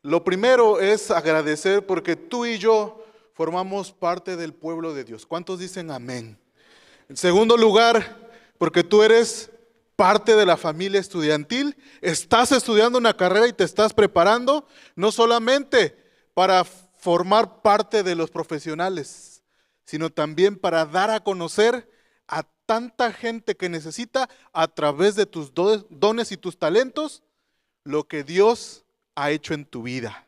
Lo primero es agradecer porque tú y yo formamos parte del pueblo de Dios. ¿Cuántos dicen amén? En segundo lugar, porque tú eres parte de la familia estudiantil, estás estudiando una carrera y te estás preparando no solamente para formar parte de los profesionales, sino también para dar a conocer a tanta gente que necesita a través de tus dones y tus talentos lo que Dios ha hecho en tu vida.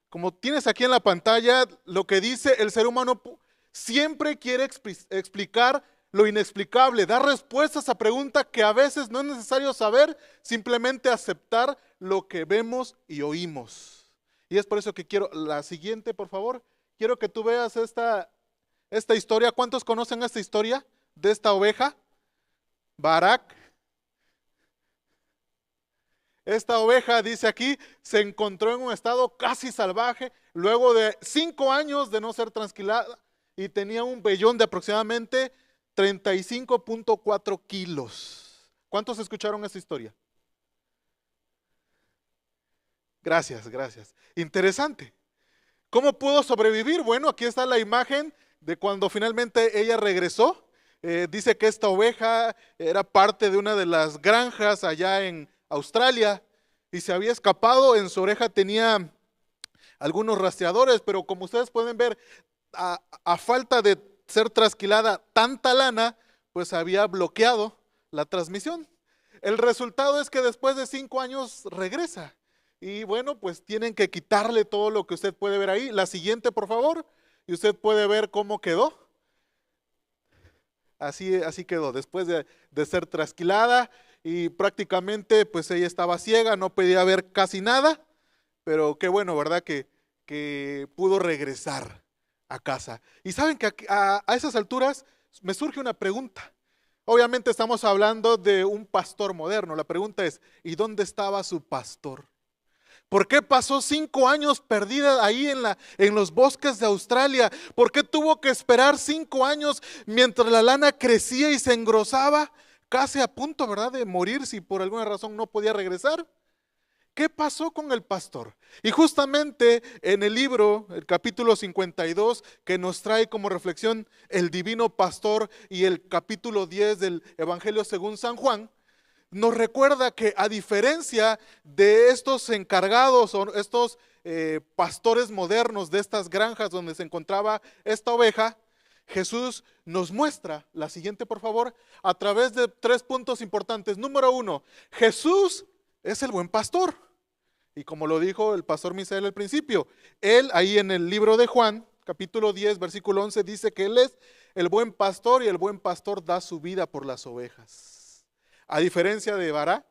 Como tienes aquí en la pantalla, lo que dice el ser humano siempre quiere explicar lo inexplicable, dar respuestas a preguntas que a veces no es necesario saber, simplemente aceptar lo que vemos y oímos. Y es por eso que quiero, la siguiente, por favor, quiero que tú veas esta historia. ¿Cuántos conocen esta historia de esta oveja? Barak. Esta oveja, dice aquí, se encontró en un estado casi salvaje luego de 5 años de no ser trasquilada y tenía un vellón de aproximadamente 35.4 kilos. ¿Cuántos escucharon esta historia? Gracias, gracias. Interesante. ¿Cómo pudo sobrevivir? Bueno, aquí está la imagen de cuando finalmente ella regresó. Dice que esta oveja era parte de una de las granjas allá en Australia y se había escapado. En su oreja tenía algunos rastreadores, pero como ustedes pueden ver, a falta de ser trasquilada tanta lana, pues había bloqueado la transmisión. El resultado es que después de 5 años regresa. Y bueno, pues tienen que quitarle todo lo que usted puede ver ahí. La siguiente, por favor. Y usted puede ver cómo quedó. Así quedó, después de ser trasquilada y prácticamente pues ella estaba ciega, no podía ver casi nada, pero qué bueno, ¿verdad? Que pudo regresar a casa. Y saben que a esas alturas me surge una pregunta. Obviamente estamos hablando de un pastor moderno. La pregunta es, ¿y dónde estaba su pastor? ¿Por qué pasó 5 años perdida ahí en los bosques de Australia? ¿Por qué tuvo que esperar 5 años mientras la lana crecía y se engrosaba? Casi a punto, ¿verdad?, de morir si por alguna razón no podía regresar. ¿Qué pasó con el pastor? Y justamente en el libro, el capítulo 52, que nos trae como reflexión el divino pastor, y el capítulo 10 del Evangelio según San Juan, nos recuerda que a diferencia de estos encargados o estos pastores modernos de estas granjas donde se encontraba esta oveja, Jesús nos muestra, la siguiente por favor, a través de 3 puntos importantes. Número 1, Jesús es el buen pastor. Y como lo dijo el pastor Misael al principio, él ahí en el libro de Juan, capítulo 10, versículo 11, dice que él es el buen pastor y el buen pastor da su vida por las ovejas. A diferencia de Barak,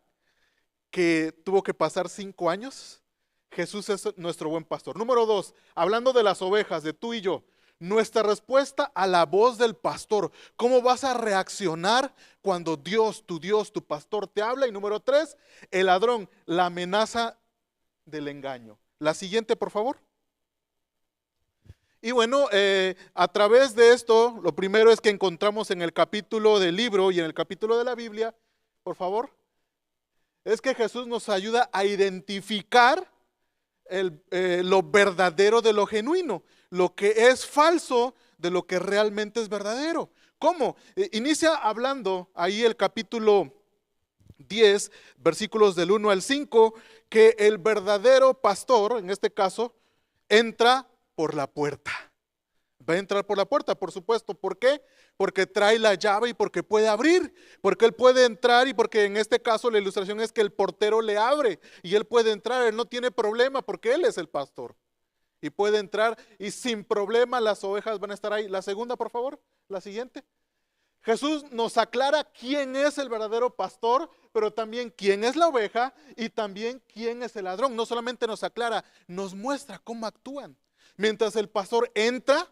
que tuvo que pasar 5 años, Jesús es nuestro buen pastor. Número 2, hablando de las ovejas, de tú y yo, nuestra respuesta a la voz del pastor. ¿Cómo vas a reaccionar cuando Dios, tu pastor te habla? Y número 3, el ladrón, la amenaza del engaño. La siguiente, por favor. Y bueno, a través de esto, lo primero es que encontramos en el capítulo del libro y en el capítulo de la Biblia, por favor, es que Jesús nos ayuda a identificar lo verdadero de lo genuino, lo que es falso de lo que realmente es verdadero. ¿Cómo? Inicia hablando ahí el capítulo 10, versículos del 1 al 5, que el verdadero pastor, en este caso, entra por la puerta. Va a entrar por la puerta, por supuesto. ¿Por qué? Porque trae la llave y porque puede abrir, porque él puede entrar y porque en este caso la ilustración es que el portero le abre y él puede entrar, él no tiene problema porque él es el pastor. Y puede entrar y sin problema las ovejas van a estar ahí. La segunda, por favor, la siguiente. Jesús nos aclara quién es el verdadero pastor, pero también quién es la oveja y también quién es el ladrón. No solamente nos aclara, nos muestra cómo actúan. Mientras el pastor entra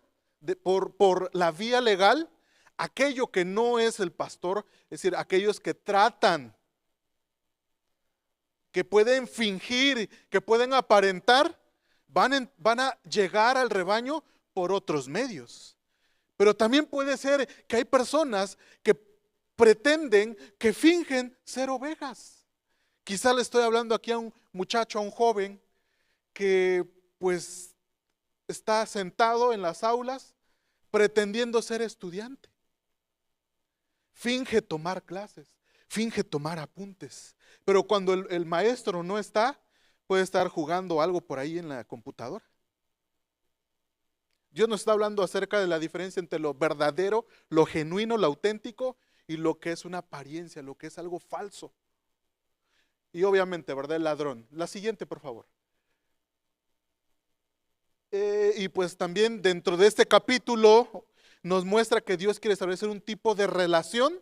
por la vía legal, aquello que no es el pastor, es decir, aquellos que tratan, que pueden fingir, que pueden aparentar, van a llegar al rebaño por otros medios. Pero también puede ser que hay personas que pretenden, que fingen ser ovejas. Quizá le estoy hablando aquí a un muchacho, a un joven, que pues está sentado en las aulas pretendiendo ser estudiante. Finge tomar clases, finge tomar apuntes, pero cuando el maestro no está, puede estar jugando algo por ahí en la computadora. Dios nos está hablando acerca de la diferencia entre lo verdadero, lo genuino, lo auténtico y lo que es una apariencia, lo que es algo falso. Y obviamente, ¿verdad? El ladrón. La siguiente, por favor. Y pues también dentro de este capítulo nos muestra que Dios quiere establecer un tipo de relación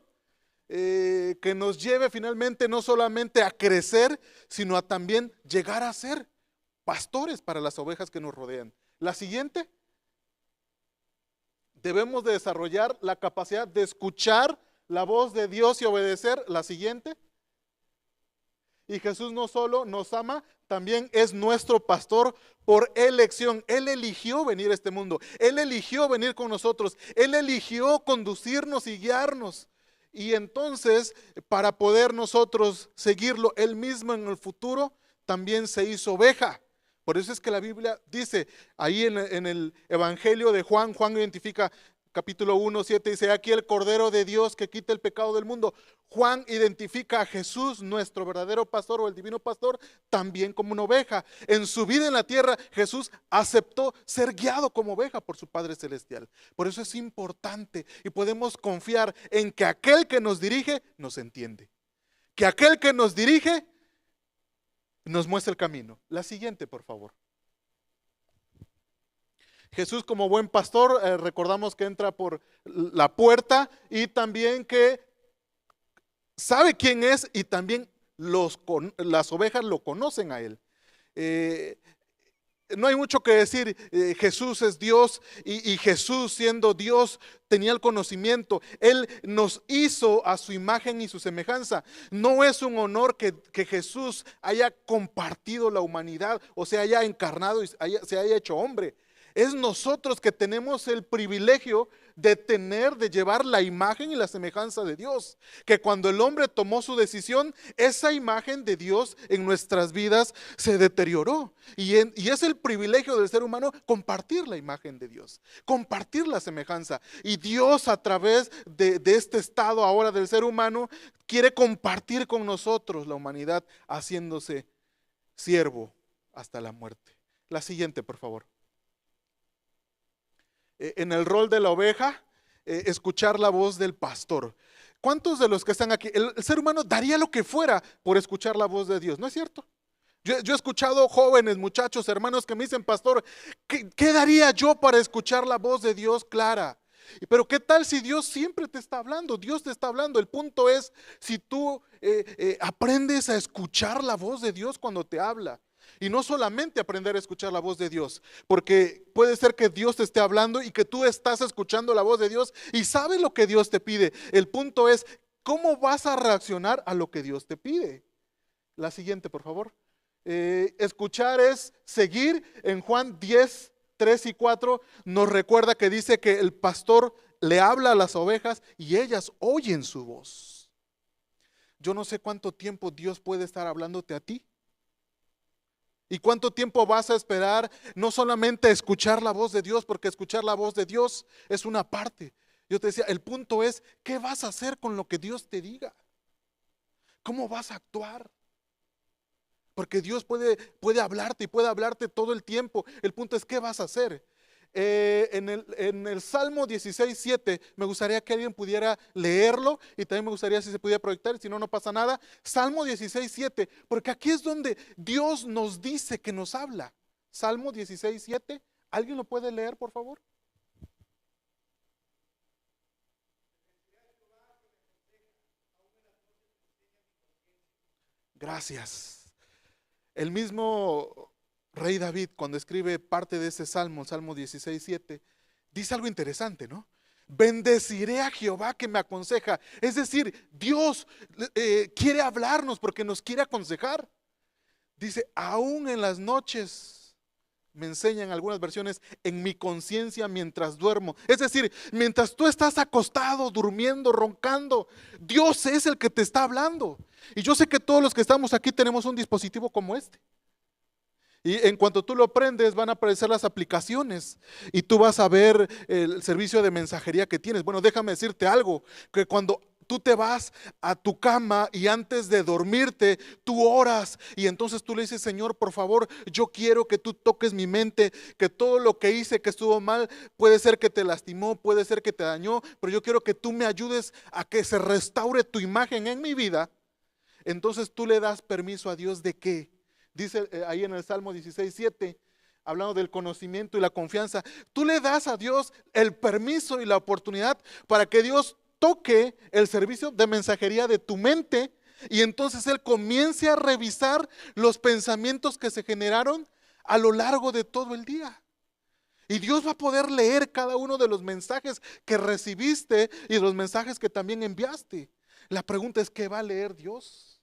que nos lleve finalmente no solamente a crecer, sino a también llegar a ser pastores para las ovejas que nos rodean. La siguiente. Debemos de desarrollar la capacidad de escuchar la voz de Dios y obedecer. La siguiente. Y Jesús no solo nos ama, también es nuestro pastor por elección. Él eligió venir a este mundo. Él eligió venir con nosotros. Él eligió conducirnos y guiarnos. Y entonces, para poder nosotros seguirlo, Él mismo en el futuro también se hizo oveja. Por eso es que la Biblia dice, ahí en el Evangelio de Juan, Juan identifica capítulo 1, 7, dice, aquí el Cordero de Dios que quita el pecado del mundo. Juan identifica a Jesús, nuestro verdadero pastor o el divino pastor, también como una oveja. En su vida en la tierra, Jesús aceptó ser guiado como oveja por su Padre Celestial. Por eso es importante y podemos confiar en que aquel que nos dirige nos entiende. Que aquel que nos dirige nos muestra el camino. La siguiente, por favor. Jesús como buen pastor, recordamos que entra por la puerta y también que sabe quién es y también las ovejas lo conocen a Él. No hay mucho que decir, Jesús es Dios y Jesús siendo Dios tenía el conocimiento. Él nos hizo a su imagen y su semejanza. No es un honor que Jesús haya compartido la humanidad o se haya encarnado y se haya hecho hombre. Es nosotros que tenemos el privilegio de llevar la imagen y la semejanza de Dios. Que cuando el hombre tomó su decisión, esa imagen de Dios en nuestras vidas se deterioró. Y es el privilegio del ser humano compartir la imagen de Dios, compartir la semejanza. Y Dios a través de este estado ahora del ser humano quiere compartir con nosotros la humanidad haciéndose siervo hasta la muerte. La siguiente, por favor. En el rol de la oveja, escuchar la voz del pastor. ¿Cuántos de los que están aquí, el ser humano daría lo que fuera por escuchar la voz de Dios? ¿No es cierto? Yo he escuchado jóvenes, muchachos, hermanos que me dicen, pastor, ¿qué daría yo para escuchar la voz de Dios clara? Pero ¿qué tal si Dios siempre te está hablando? Dios te está hablando. El punto es si tú aprendes a escuchar la voz de Dios cuando te habla. Y no solamente aprender a escuchar la voz de Dios, porque puede ser que Dios te esté hablando y que tú estás escuchando la voz de Dios y sabes lo que Dios te pide. El punto es, ¿cómo vas a reaccionar a lo que Dios te pide? La siguiente, por favor. Escuchar es seguir. En Juan 10, 3 y 4 nos recuerda que dice que el pastor le habla a las ovejas y ellas oyen su voz. Yo no sé cuánto tiempo Dios puede estar hablándote a ti. ¿Y cuánto tiempo vas a esperar no solamente escuchar la voz de Dios? Porque escuchar la voz de Dios es una parte. Yo te decía, el punto es, ¿qué vas a hacer con lo que Dios te diga? ¿Cómo vas a actuar? Porque Dios puede hablarte y puede hablarte todo el tiempo. El punto es, ¿qué vas a hacer? En el Salmo 16, 7, me gustaría que alguien pudiera leerlo y también me gustaría si se pudiera proyectar, si no, no pasa nada. Salmo 16, 7, porque aquí es donde Dios nos dice que nos habla. Salmo 16, 7, ¿alguien lo puede leer, por favor? Gracias. El mismo Rey David, cuando escribe parte de ese salmo, Salmo 16, 7, dice algo interesante, ¿no? Bendeciré a Jehová que me aconseja. Es decir, Dios quiere hablarnos porque nos quiere aconsejar. Dice, aún en las noches, me enseñan algunas versiones, en mi conciencia mientras duermo. Es decir, mientras tú estás acostado, durmiendo, roncando, Dios es el que te está hablando. Y yo sé que todos los que estamos aquí tenemos un dispositivo como este. Y en cuanto tú lo prendes, van a aparecer las aplicaciones y tú vas a ver el servicio de mensajería que tienes. Bueno, déjame decirte algo, que cuando tú te vas a tu cama y antes de dormirte, tú oras y entonces tú le dices: Señor, por favor, yo quiero que tú toques mi mente, que todo lo que hice que estuvo mal, puede ser que te lastimó, puede ser que te dañó, pero yo quiero que tú me ayudes a que se restaure tu imagen en mi vida. Entonces tú le das permiso a Dios de qué. Dice ahí en el Salmo 16:7, hablando del conocimiento y la confianza, tú le das a Dios el permiso y la oportunidad para que Dios toque el servicio de mensajería de tu mente y entonces Él comience a revisar los pensamientos que se generaron a lo largo de todo el día. Y Dios va a poder leer cada uno de los mensajes que recibiste y los mensajes que también enviaste. La pregunta es: ¿qué va a leer Dios?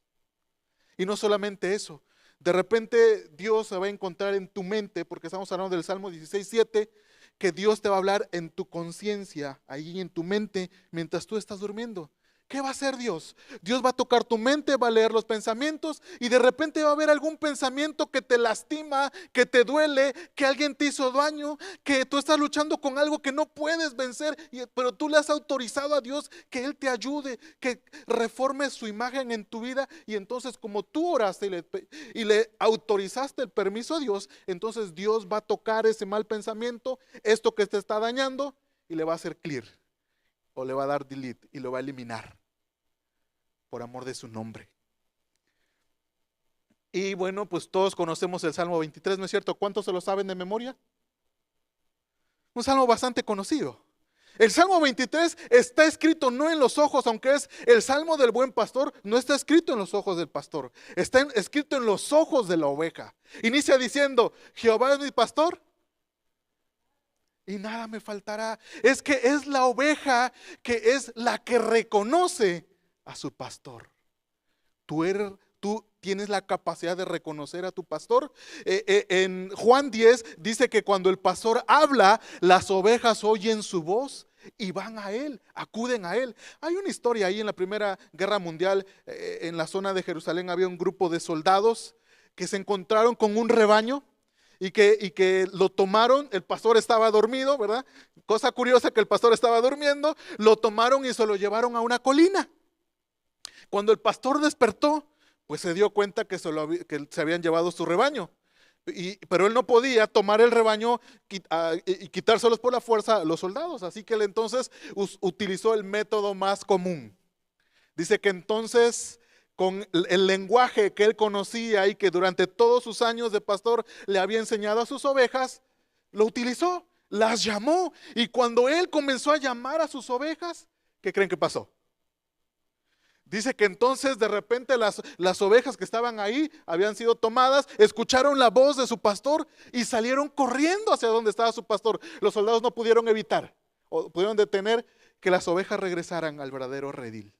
Y no solamente eso, de repente Dios se va a encontrar en tu mente, porque estamos hablando del Salmo 16:7, que Dios te va a hablar en tu conciencia, ahí en tu mente, mientras tú estás durmiendo. ¿Qué va a hacer Dios? Dios va a tocar tu mente, va a leer los pensamientos y de repente va a haber algún pensamiento que te lastima, que te duele, que alguien te hizo daño, que tú estás luchando con algo que no puedes vencer, pero tú le has autorizado a Dios que Él te ayude, que reforme su imagen en tu vida. Y entonces, como tú oraste y le autorizaste el permiso a Dios, entonces Dios va a tocar ese mal pensamiento, esto que te está dañando, y le va a hacer clear, o le va a dar delete y lo va a eliminar por amor de su nombre. Y bueno, pues todos conocemos el Salmo 23, ¿no es cierto? ¿Cuántos se lo saben de memoria? Un salmo bastante conocido. El Salmo 23 está escrito no en los ojos, aunque es el Salmo del buen pastor, no está escrito en los ojos del pastor, está escrito en los ojos de la oveja. Inicia diciendo: Jehová es mi pastor y nada me faltará. Es que es la oveja que es la que reconoce a su pastor. Tú tienes la capacidad de reconocer a tu pastor. En Juan 10 dice que cuando el pastor habla, las ovejas oyen su voz y van a él, acuden a él. Hay una historia ahí en la Primera Guerra Mundial, en la zona de Jerusalén había un grupo de soldados que se encontraron con un rebaño. Y que lo tomaron, el pastor estaba dormido, ¿verdad? Cosa curiosa, que el pastor estaba durmiendo, lo tomaron y se lo llevaron a una colina. Cuando el pastor despertó, pues se dio cuenta que se habían llevado su rebaño. Pero él no podía tomar el rebaño y quitárselos por la fuerza a los soldados. Así que él entonces utilizó el método más común. Dice que entonces, con el lenguaje que él conocía y que durante todos sus años de pastor le había enseñado a sus ovejas, lo utilizó, las llamó. Y cuando él comenzó a llamar a sus ovejas, ¿qué creen que pasó? Dice que entonces de repente las ovejas que estaban ahí habían sido tomadas, escucharon la voz de su pastor y salieron corriendo hacia donde estaba su pastor. Los soldados no pudieron evitar o pudieron detener que las ovejas regresaran al verdadero redil.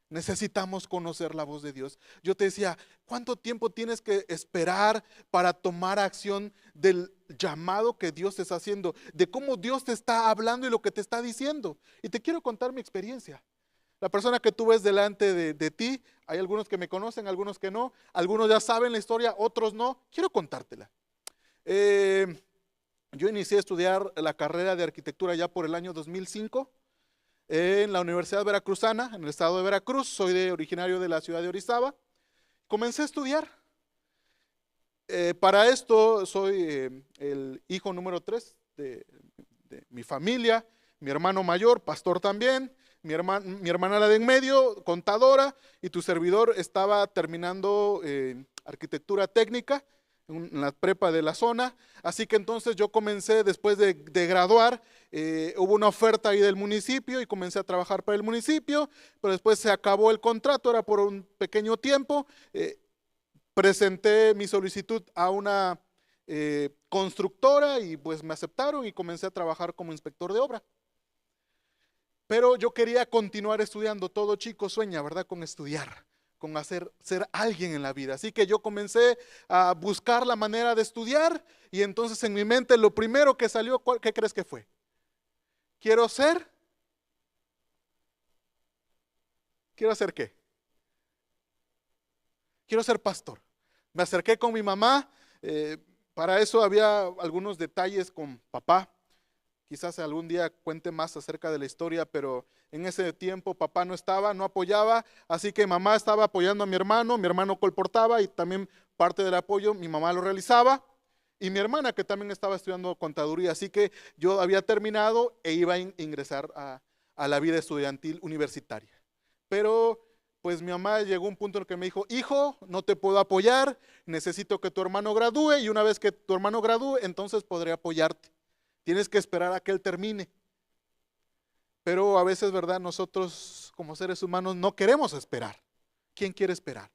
Necesitamos conocer la voz de Dios. Yo te decía: ¿cuánto tiempo tienes que esperar para tomar acción del llamado que Dios te está haciendo? De cómo Dios te está hablando y lo que te está diciendo. Y te quiero contar mi experiencia. La persona que tú ves delante de ti, hay algunos que me conocen, algunos que no, algunos ya saben la historia, otros no. Quiero contártela. Yo inicié a estudiar la carrera de arquitectura ya por el año 2005 en la Universidad Veracruzana, en el estado de Veracruz. Soy originario de la ciudad de Orizaba. Comencé a estudiar. Para esto soy el hijo número 3 de mi familia, mi hermano mayor, pastor también, mi hermana la de en medio, contadora, y tu servidor estaba terminando arquitectura técnica en la prepa de la zona. Así que entonces yo comencé, después de graduar, hubo una oferta ahí del municipio y comencé a trabajar para el municipio, pero después se acabó el contrato, era por un pequeño tiempo. Presenté mi solicitud a una constructora y pues me aceptaron y comencé a trabajar como inspector de obra. Pero yo quería continuar estudiando. Todo chico sueña, ¿verdad?, con estudiar, con ser alguien en la vida. Así que yo comencé a buscar la manera de estudiar y entonces en mi mente lo primero que salió, ¿qué crees que fue? ¿Quiero ser qué? Quiero ser pastor. Me acerqué con mi mamá, Eh, para eso había algunos detalles con papá. Quizás algún día cuente más acerca de la historia, pero en ese tiempo papá no estaba, no apoyaba, así que mamá estaba apoyando a mi hermano colportaba y también parte del apoyo mi mamá lo realizaba, y mi hermana que también estaba estudiando contaduría, así que yo había terminado e iba a ingresar a la vida estudiantil universitaria. Pero pues mi mamá llegó a un punto en el que me dijo, hijo, no te puedo apoyar, necesito que tu hermano gradúe y una vez que tu hermano gradúe, entonces podré apoyarte. Tienes que esperar a que él termine. Pero a veces, ¿verdad? Nosotros como seres humanos no queremos esperar. ¿Quién quiere esperar?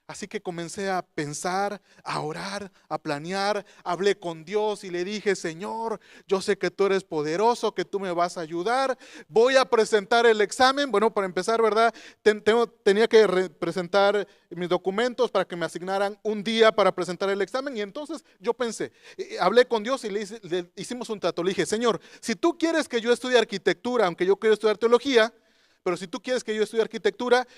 Así que comencé a pensar, a orar, a planear, hablé con Dios y le dije, Señor, yo sé que tú eres poderoso, que tú me vas a ayudar, voy a presentar el examen. Bueno, para empezar, ¿verdad? Tenía que presentar mis documentos para que me asignaran un día para presentar el examen, y entonces yo pensé, hablé con Dios y le hicimos un trato. Le dije, Señor, si tú quieres que yo estudie arquitectura, aunque yo quiero estudiar teología, pero si tú quieres que yo estudie arquitectura,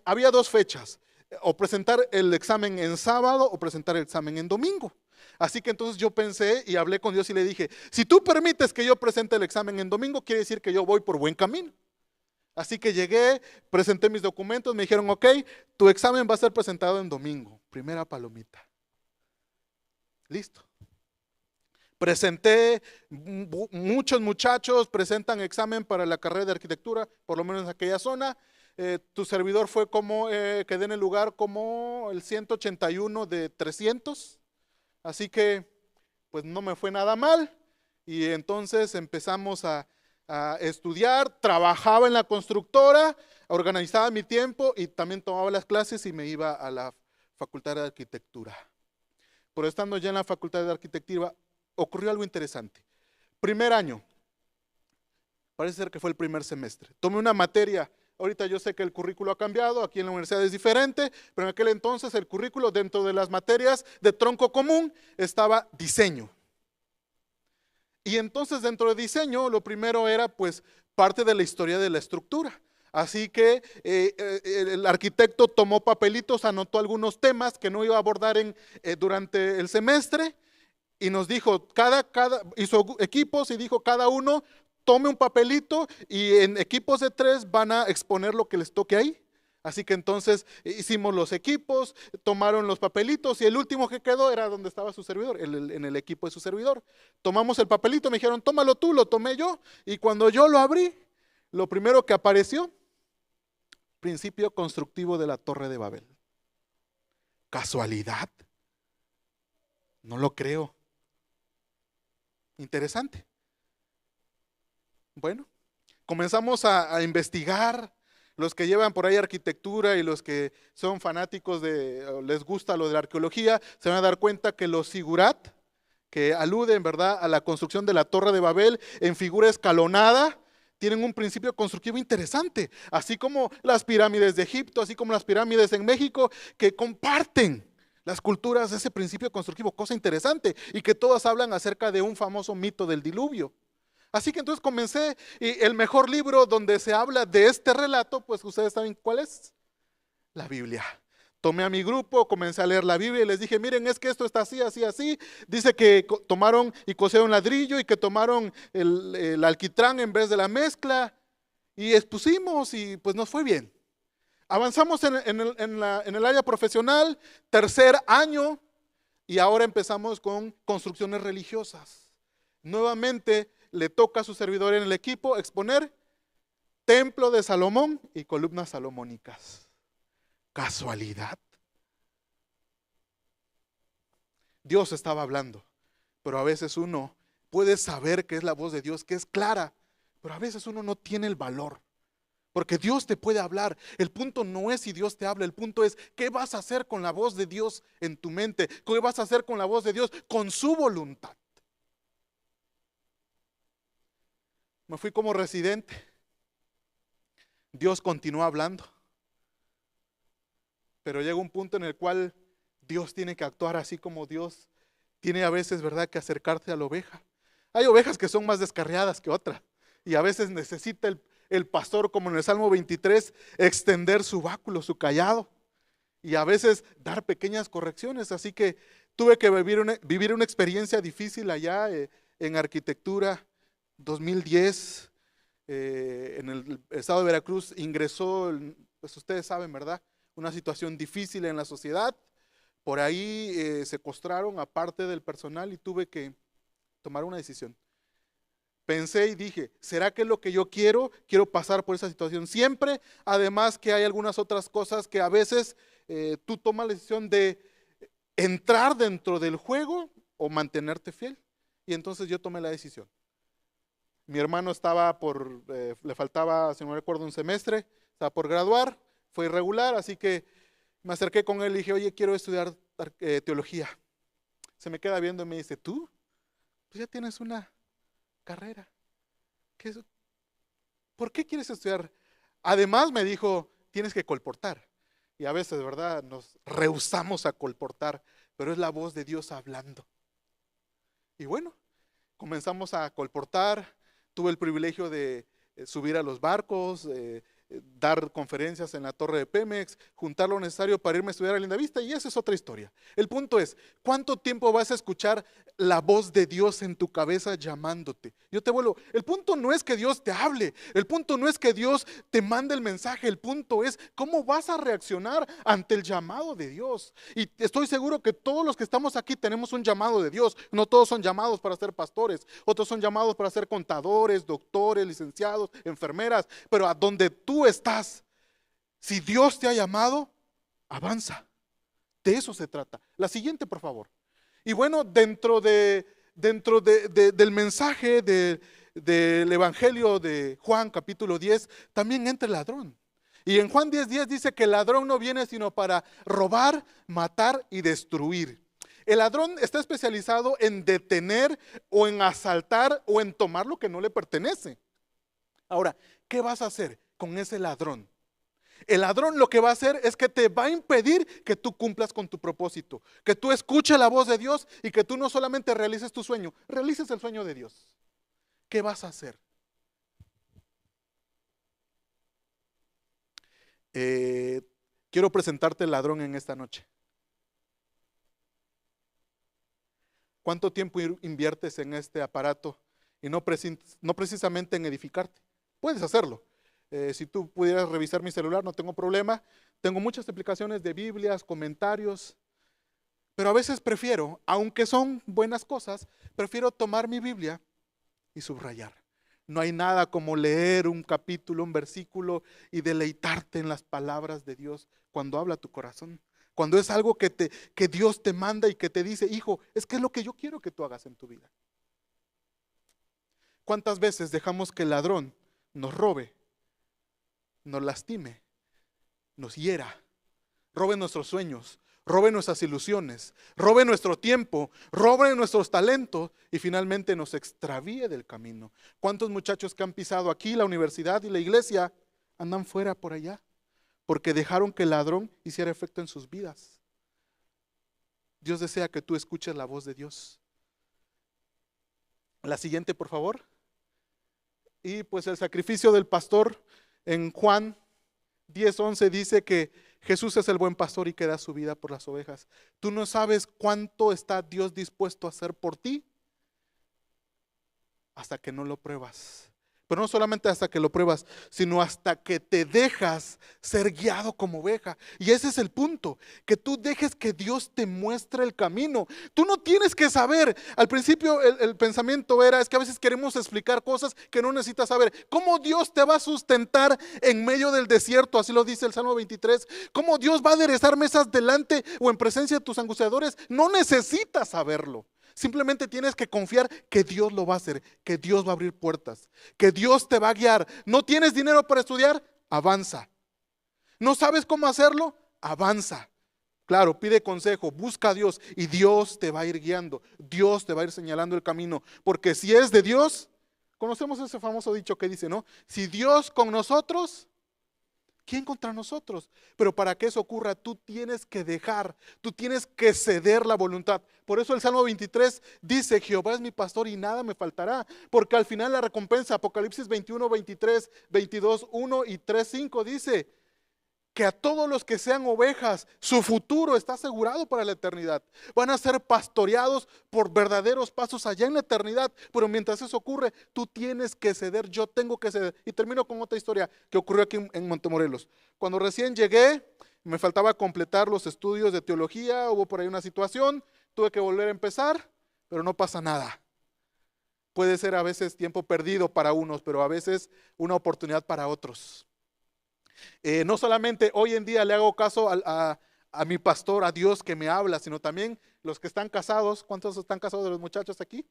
había dos fechas: o presentar el examen en sábado o presentar el examen en domingo. Así que entonces yo pensé y hablé con Dios y le dije, si tú permites que yo presente el examen en domingo, quiere decir que yo voy por buen camino. Así que llegué, presenté mis documentos, me dijeron, ok, tu examen va a ser presentado en domingo. Primera palomita. Listo. Presenté, muchos muchachos presentan examen para la carrera de arquitectura, por lo menos en aquella zona. Tu servidor fue como, quedé en el lugar como el 181 de 300, así que pues no me fue nada mal, y entonces empezamos a estudiar, trabajaba en la constructora, organizaba mi tiempo y también tomaba las clases y me iba a la facultad de arquitectura. Pero estando ya en la facultad de arquitectura ocurrió algo interesante. Primer año, parece ser que fue el primer semestre, tomé una materia. Ahorita yo sé que el currículo ha cambiado, aquí en la universidad es diferente, pero en aquel entonces el currículo, dentro de las materias de tronco común, estaba diseño. Y entonces dentro de diseño, lo primero era pues parte de la historia de la estructura. Así que el arquitecto tomó papelitos, anotó algunos temas que no iba a abordar durante el semestre, y nos dijo, hizo equipos y dijo, cada uno tome un papelito y en equipos de 3 van a exponer lo que les toque ahí. Así que entonces hicimos los equipos, tomaron los papelitos y el último que quedó era donde estaba su servidor, en el equipo de su servidor. Tomamos el papelito, me dijeron, tómalo tú, lo tomé yo, y cuando yo lo abrí, lo primero que apareció, principio constructivo de la Torre de Babel. ¿Casualidad? No lo creo. Interesante. Bueno, comenzamos a investigar. Los que llevan por ahí arquitectura y los que son fanáticos les gusta lo de la arqueología, se van a dar cuenta que los zigurat, que aluden, ¿verdad?, a la construcción de la Torre de Babel en figura escalonada, tienen un principio constructivo interesante, así como las pirámides de Egipto, así como las pirámides en México, que comparten las culturas de ese principio constructivo, cosa interesante, y que todas hablan acerca de un famoso mito del diluvio. Así que entonces comencé, y el mejor libro donde se habla de este relato, pues ustedes saben cuál es, la Biblia. Tomé a mi grupo, comencé a leer la Biblia y les dije, miren, es que esto está así, así, así. Dice que tomaron y cosieron ladrillo y que tomaron el alquitrán en vez de la mezcla, y expusimos y pues nos fue bien. Avanzamos en el área profesional, tercer año, y ahora empezamos con construcciones religiosas. Nuevamente le toca a su servidor en el equipo exponer templo de Salomón y columnas salomónicas. ¿Casualidad? Dios estaba hablando, pero a veces uno puede saber que es la voz de Dios, que es clara, pero a veces uno no tiene el valor, porque Dios te puede hablar. El punto no es si Dios te habla, el punto es qué vas a hacer con la voz de Dios en tu mente, qué vas a hacer con la voz de Dios, con su voluntad. Me fui como residente. Dios continuó hablando. Pero llega un punto en el cual Dios tiene que actuar así como Dios tiene a veces, ¿verdad?, que acercarse a la oveja. Hay ovejas que son más descarriadas que otras, y a veces necesita el pastor, como en el Salmo 23, extender su báculo, su cayado, y a veces dar pequeñas correcciones. Así que Tuve que vivir una experiencia difícil allá en arquitectura. 2010, en el estado de Veracruz ingresó, pues ustedes saben, ¿verdad? Una situación difícil en la sociedad. Por ahí secuestraron a parte del personal y tuve que tomar una decisión. Pensé y dije, ¿será que es lo que yo quiero? Quiero pasar por esa situación siempre. Además que hay algunas otras cosas que a veces tú tomas la decisión de entrar dentro del juego o mantenerte fiel. Y entonces yo tomé la decisión. Mi hermano estaba le faltaba, si no recuerdo, un semestre, estaba por graduar, fue irregular, así que me acerqué con él y dije, oye, quiero estudiar teología. Se me queda viendo y me dice, ¿tú? Pues ya tienes una carrera. ¿Por qué quieres estudiar? Además me dijo, tienes que colportar. Y a veces, ¿verdad? Nos rehusamos a colportar, pero es la voz de Dios hablando. Y bueno, comenzamos a colportar. Tuve el privilegio de subir a los barcos, dar conferencias en la torre de Pemex, juntar lo necesario para irme a estudiar a Lindavista, y esa es otra historia. El punto es, ¿cuánto tiempo vas a escuchar la voz de Dios en tu cabeza llamándote? Yo te vuelvo, el punto no es que Dios te hable, el punto no es que Dios te mande el mensaje, el punto es cómo vas a reaccionar ante el llamado de Dios. Y estoy seguro que todos los que estamos aquí tenemos un llamado de Dios. No todos son llamados para ser pastores, otros son llamados para ser contadores, doctores, licenciados, enfermeras, pero a donde tú estás, si Dios te ha llamado, avanza. De eso se trata. La siguiente, por favor. Y bueno, dentro del mensaje del Evangelio de Juan, capítulo 10, también entra el ladrón. Y en Juan 10:10 dice que el ladrón no viene sino para robar, matar y destruir. El ladrón está especializado en detener o en asaltar o en tomar lo que no le pertenece. Ahora, ¿qué vas a hacer con ese ladrón? El ladrón lo que va a hacer es que te va a impedir que tú cumplas con tu propósito, que tú escuches la voz de Dios y que tú no solamente realices tu sueño, realices el sueño de Dios. ¿Qué vas a hacer? Quiero presentarte el ladrón en esta noche. ¿Cuánto tiempo inviertes en este aparato y no precisamente en edificarte? Puedes hacerlo. Si tú pudieras revisar mi celular, no tengo problema. Tengo muchas aplicaciones de Biblias, comentarios, pero a veces prefiero, aunque son buenas cosas, prefiero tomar mi Biblia y subrayar. No hay nada como leer un capítulo, un versículo y deleitarte en las palabras de Dios cuando habla tu corazón. Cuando es algo que Dios te manda y que te dice, hijo, es que es lo que yo quiero que tú hagas en tu vida. ¿Cuántas veces dejamos que el ladrón nos robe, nos lastime, nos hiera, robe nuestros sueños, robe nuestras ilusiones, robe nuestro tiempo, robe nuestros talentos y finalmente nos extravíe del camino? ¿Cuántos muchachos que han pisado aquí la universidad y la iglesia andan fuera por allá? Porque dejaron que el ladrón hiciera efecto en sus vidas. Dios desea que tú escuches la voz de Dios. La siguiente, por favor. Y pues el sacrificio del pastor en Juan 10:11 dice que Jesús es el buen pastor y que da su vida por las ovejas. Tú no sabes cuánto está Dios dispuesto a hacer por ti hasta que no lo pruebas. Pero no solamente hasta que lo pruebas, sino hasta que te dejas ser guiado como oveja. Y ese es el punto, que tú dejes que Dios te muestre el camino. Tú no tienes que saber. Al principio el pensamiento es que a veces queremos explicar cosas que no necesitas saber. ¿Cómo Dios te va a sustentar en medio del desierto? Así lo dice el Salmo 23. ¿Cómo Dios va a aderezar mesas delante o en presencia de tus angustiadores? No necesitas saberlo. Simplemente tienes que confiar que Dios lo va a hacer, que Dios va a abrir puertas, que Dios te va a guiar. ¿No tienes dinero para estudiar? Avanza. ¿No sabes cómo hacerlo? Avanza. Claro, pide consejo, busca a Dios y Dios te va a ir guiando. Dios te va a ir señalando el camino. Porque si es de Dios, conocemos ese famoso dicho que dice, ¿no? Si Dios con nosotros, ¿quién contra nosotros? Pero para que eso ocurra, tú tienes que dejar, tú tienes que ceder la voluntad. Por eso el Salmo 23 dice, Jehová es mi pastor y nada me faltará. Porque al final la recompensa, Apocalipsis 21, 23, 22, 1 y 3, 5 dice, que a todos los que sean ovejas, su futuro está asegurado para la eternidad. Van a ser pastoreados por verdaderos pasos allá en la eternidad. Pero mientras eso ocurre, tú tienes que ceder, yo tengo que ceder. Y termino con otra historia que ocurrió aquí en Montemorelos. Cuando recién llegué, me faltaba completar los estudios de teología, hubo por ahí una situación, tuve que volver a empezar, pero no pasa nada. Puede ser a veces tiempo perdido para unos, pero a veces una oportunidad para otros. No solamente hoy en día le hago caso a mi pastor, a Dios que me habla, sino también los que están casados. ¿Cuántos están casados de los muchachos aquí?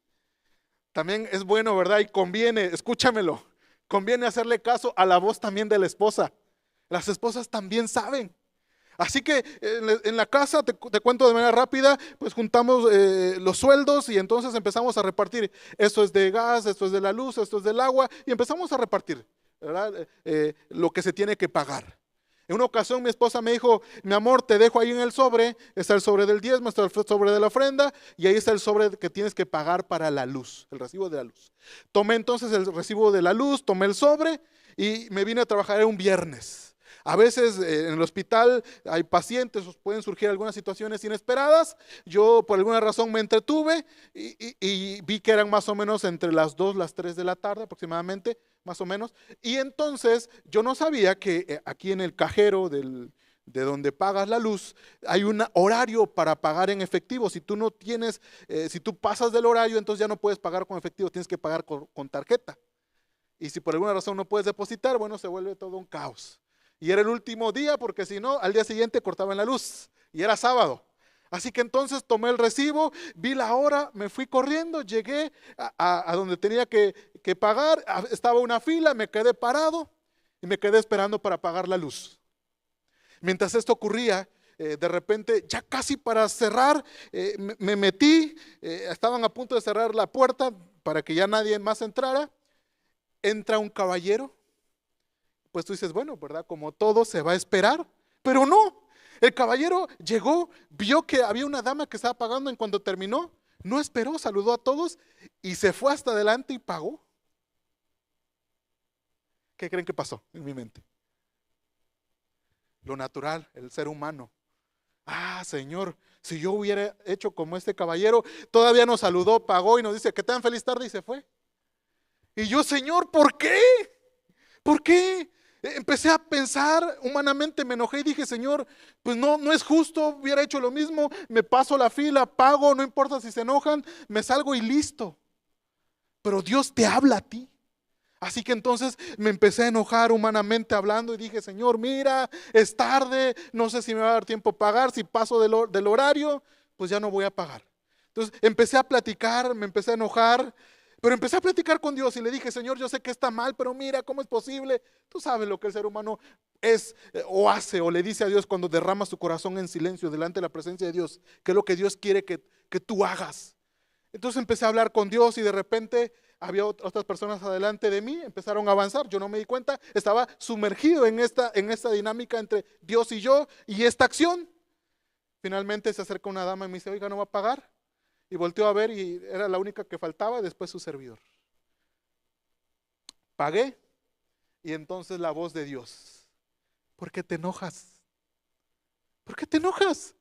También es bueno, ¿verdad? Y conviene, escúchamelo, conviene hacerle caso a la voz también de la esposa. Las esposas también saben. Así que en la casa, te cuento de manera rápida, pues juntamos los sueldos y entonces empezamos a repartir. Esto es de gas, esto es de la luz, esto es del agua, y empezamos a repartir, ¿verdad? Lo que se tiene que pagar. En una ocasión mi esposa me dijo: mi amor, te dejo ahí en el sobre, está el sobre del diezmo, está el sobre de la ofrenda, y ahí está el sobre que tienes que pagar para la luz, el recibo de la luz. Tomé entonces el recibo de la luz, tomé el sobre y me vine a trabajar un viernes. A veces en el hospital hay pacientes, pueden surgir algunas situaciones inesperadas. Yo por alguna razón me entretuve y vi que eran más o menos entre las 2, las 3 de la tarde aproximadamente, más o menos. Y entonces yo no sabía que aquí en el cajero de donde pagas la luz, hay un horario para pagar en efectivo. Si tú no tienes, si tú pasas del horario, entonces ya no puedes pagar con efectivo, tienes que pagar con tarjeta. Y si por alguna razón no puedes depositar, bueno, se vuelve todo un caos. Y era el último día, porque si no, al día siguiente cortaban la luz. Y era sábado. Así que entonces tomé el recibo, vi la hora, me fui corriendo, llegué a donde tenía que pagar. Estaba una fila, me quedé parado y me quedé esperando para pagar la luz. Mientras esto ocurría, de repente, ya casi para cerrar, me metí, estaban a punto de cerrar la puerta para que ya nadie más entrara. Entra un caballero. Pues tú dices, bueno, ¿verdad? Como todo se va a esperar, pero no. El caballero llegó, vio que había una dama que estaba pagando. En cuanto terminó, no esperó, saludó a todos y se fue hasta adelante y pagó. ¿Qué creen que pasó en mi mente? Lo natural, el ser humano. Ah, Señor, si yo hubiera hecho como este caballero, todavía nos saludó, pagó y nos dice que tengan feliz tarde y se fue. Y yo, Señor, ¿por qué? ¿Por qué? Empecé a pensar humanamente, me enojé y dije, Señor, pues no es justo, hubiera hecho lo mismo, me paso la fila, pago, no importa si se enojan, me salgo y listo. Pero Dios te habla a ti. Así que entonces me empecé a enojar humanamente hablando y dije, Señor, mira, es tarde, no sé si me va a dar tiempo a pagar, si paso del horario, pues ya no voy a pagar. Entonces empecé a platicar, me empecé a enojar. Pero empecé a platicar con Dios y le dije, Señor, yo sé que está mal, pero mira, ¿cómo es posible? Tú sabes lo que el ser humano es o hace o le dice a Dios cuando derrama su corazón en silencio delante de la presencia de Dios, que es lo que Dios quiere que tú hagas. Entonces empecé a hablar con Dios y de repente había otras personas adelante de mí, empezaron a avanzar, yo no me di cuenta, estaba sumergido en esta dinámica entre Dios y yo y esta acción. Finalmente se acerca una dama y me dice, oiga, ¿no va a pagar? Y volteó a ver y era la única que faltaba, después su servidor. Pagué y entonces la voz de Dios: ¿por qué te enojas? ¿Por qué te enojas?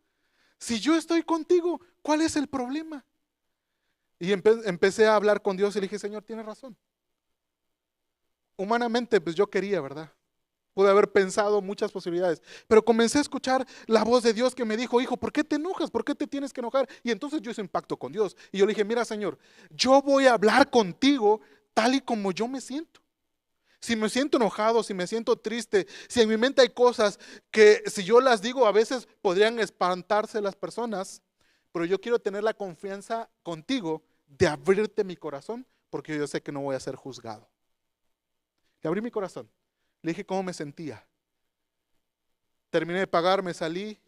Si yo estoy contigo, ¿cuál es el problema? Y empecé a hablar con Dios y le dije, Señor, tienes razón. Humanamente, pues yo quería, ¿verdad? Pude haber pensado muchas posibilidades, pero comencé a escuchar la voz de Dios que me dijo, hijo, ¿por qué te enojas? ¿Por qué te tienes que enojar? Y entonces yo hice un pacto con Dios. Y yo le dije, mira, Señor, yo voy a hablar contigo tal y como yo me siento. Si me siento enojado, si me siento triste, si en mi mente hay cosas que si yo las digo a veces podrían espantarse las personas, pero yo quiero tener la confianza contigo de abrirte mi corazón, porque yo sé que no voy a ser juzgado. Le abrí mi corazón. Le dije cómo me sentía. Terminé de pagar, me salí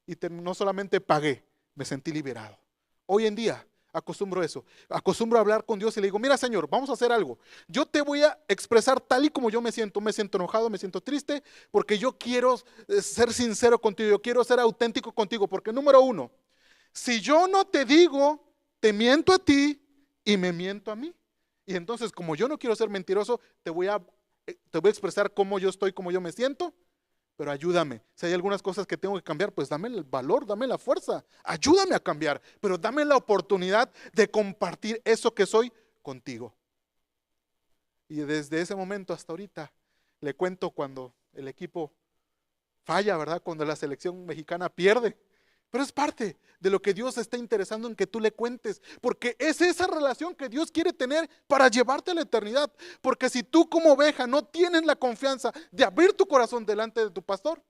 y no solamente pagué, me sentí liberado. Hoy en día acostumbro eso. Acostumbro a hablar con Dios y le digo, mira, Señor, vamos a hacer algo. Yo te voy a expresar tal y como yo me siento. Me siento enojado, me siento triste, porque yo quiero ser sincero contigo. Yo quiero ser auténtico contigo. Porque número uno, si yo no te digo, te miento a ti y me miento a mí. Y entonces, como yo no quiero ser mentiroso, te voy a expresar cómo yo estoy, cómo yo me siento, pero ayúdame. Si hay algunas cosas que tengo que cambiar, pues dame el valor, dame la fuerza, ayúdame a cambiar, pero dame la oportunidad de compartir eso que soy contigo. Y desde ese momento hasta ahorita, le cuento cuando el equipo falla, ¿verdad? Cuando la selección mexicana pierde. Pero es parte de lo que Dios está interesando en que tú le cuentes, porque es esa relación que Dios quiere tener para llevarte a la eternidad. Porque si tú como oveja no tienes la confianza de abrir tu corazón delante de tu pastor,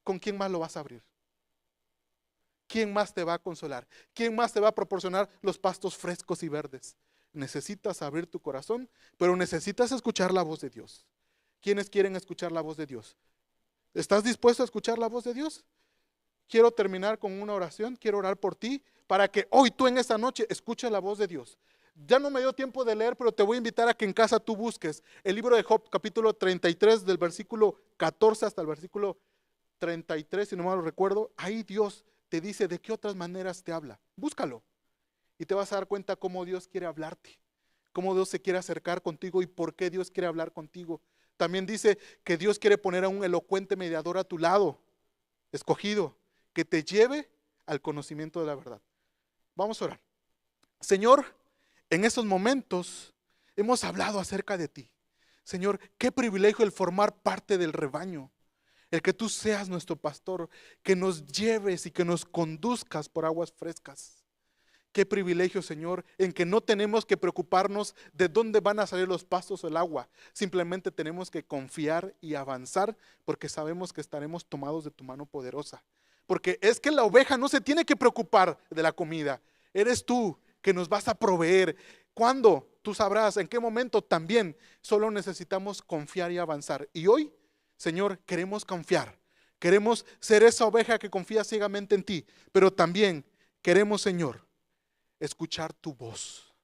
¿con quién más lo vas a abrir? ¿Quién más te va a consolar? ¿Quién más te va a proporcionar los pastos frescos y verdes? Necesitas abrir tu corazón, pero necesitas escuchar la voz de Dios. ¿Quiénes quieren escuchar la voz de Dios? ¿Estás dispuesto a escuchar la voz de Dios? Quiero terminar con una oración, quiero orar por ti, para que hoy tú en esta noche escuches la voz de Dios. Ya no me dio tiempo de leer, pero te voy a invitar a que en casa tú busques el libro de Job, capítulo 33, del versículo 14 hasta el versículo 33, si no mal lo recuerdo. Ahí Dios te dice de qué otras maneras te habla. Búscalo y te vas a dar cuenta cómo Dios quiere hablarte, cómo Dios se quiere acercar contigo y por qué Dios quiere hablar contigo. También dice que Dios quiere poner a un elocuente mediador a tu lado, escogido, que te lleve al conocimiento de la verdad. Vamos a orar. Señor, en estos momentos hemos hablado acerca de ti. Señor, qué privilegio el formar parte del rebaño, el que tú seas nuestro pastor, que nos lleves y que nos conduzcas por aguas frescas. Qué privilegio, Señor, en que no tenemos que preocuparnos de dónde van a salir los pastos o el agua. Simplemente tenemos que confiar y avanzar porque sabemos que estaremos tomados de tu mano poderosa. Porque es que la oveja no se tiene que preocupar de la comida. Eres tú que nos vas a proveer. ¿Cuándo? Tú sabrás en qué momento también. Solo necesitamos confiar y avanzar. Y hoy, Señor, queremos confiar. Queremos ser esa oveja que confía ciegamente en ti. Pero también queremos, Señor, escuchar tu voz.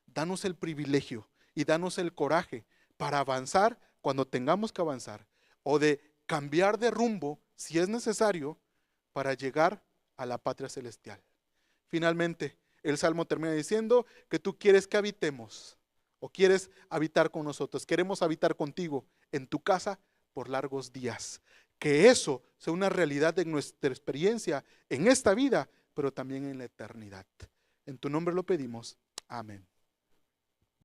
Danos el privilegio y danos el coraje para avanzar cuando tengamos que avanzar, o de cambiar de rumbo si es necesario para llegar a la patria celestial. Finalmente, el Salmo termina diciendo que tú quieres que habitemos o quieres habitar con nosotros. Queremos habitar contigo en tu casa por largos días. Que eso sea una realidad de nuestra experiencia en esta vida, pero también en la eternidad. En tu nombre lo pedimos. Amén.